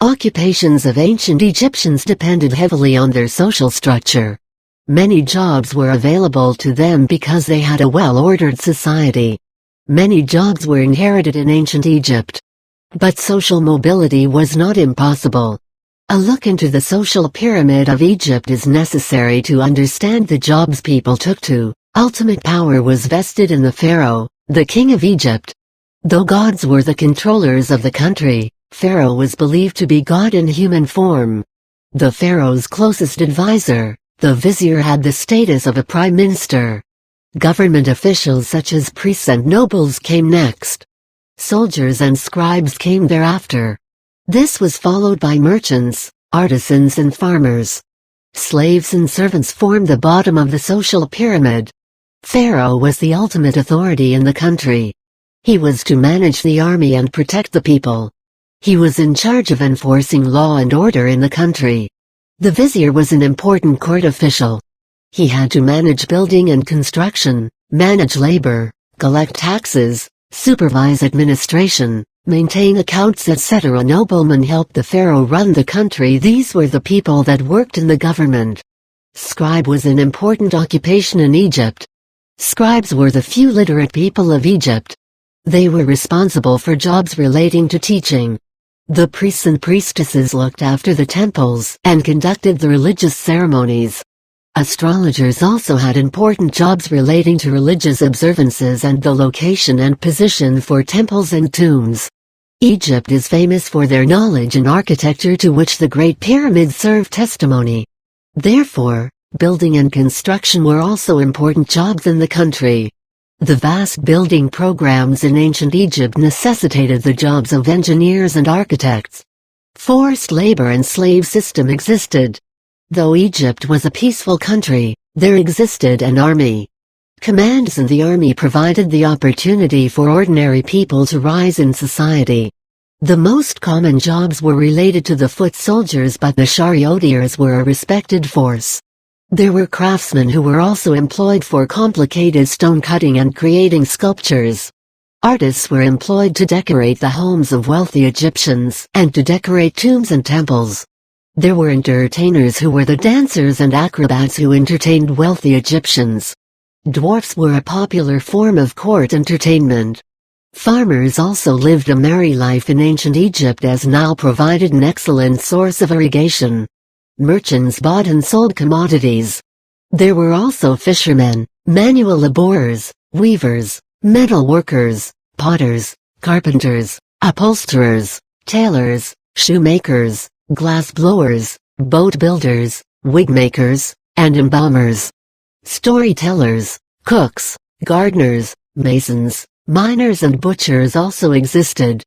Occupations of ancient Egyptians depended heavily on their social structure. Many jobs were available to them because they had a well-ordered society. Many jobs were inherited in ancient Egypt. But social mobility was not impossible. A look into the social pyramid of Egypt is necessary to understand the jobs people took to. Ultimate power was vested in the Pharaoh, the king of Egypt. Though gods were the controllers of the country, Pharaoh was believed to be God in human form. The Pharaoh's closest advisor, the vizier, had the status of a prime minister. Government officials such as priests and nobles came next. Soldiers and scribes came thereafter. This was followed by merchants, artisans and farmers. Slaves and servants formed the bottom of the social pyramid. Pharaoh was the ultimate authority in the country. He was to manage the army and protect the people. He was in charge of enforcing law and order in the country. The vizier was an important court official. He had to manage building and construction, manage labor, collect taxes, supervise administration, maintain accounts, etc. Noblemen helped the pharaoh run the country. These were the people that worked in the government. Scribe was an important occupation in Egypt. Scribes were the few literate people of Egypt. They were responsible for jobs relating to teaching. The priests and priestesses looked after the temples and conducted the religious ceremonies. Astrologers also had important jobs relating to religious observances and the location and position for temples and tombs. Egypt is famous for their knowledge in architecture, to which the Great Pyramid served testimony. Therefore, building and construction were also important jobs in the country. The vast building programs in ancient Egypt necessitated the jobs of engineers and architects. Forced labor and slave system existed. Though Egypt was a peaceful country, there existed an army. Commands in the army provided the opportunity for ordinary people to rise in society. The most common jobs were related to the foot soldiers, but the charioteers were a respected force. There were craftsmen who were also employed for complicated stone cutting and creating sculptures. Artists were employed to decorate the homes of wealthy Egyptians and to decorate tombs and temples. There were entertainers who were the dancers and acrobats who entertained wealthy Egyptians. Dwarfs were a popular form of court entertainment. Farmers also lived a merry life in ancient Egypt, as Nile provided an excellent source of irrigation. Merchants bought and sold commodities. There were also fishermen, manual laborers, weavers, metal workers, potters, carpenters, upholsterers, tailors, shoemakers, glass blowers, boat builders, wig makers, and embalmers. Storytellers, cooks, gardeners, masons, miners and butchers also existed.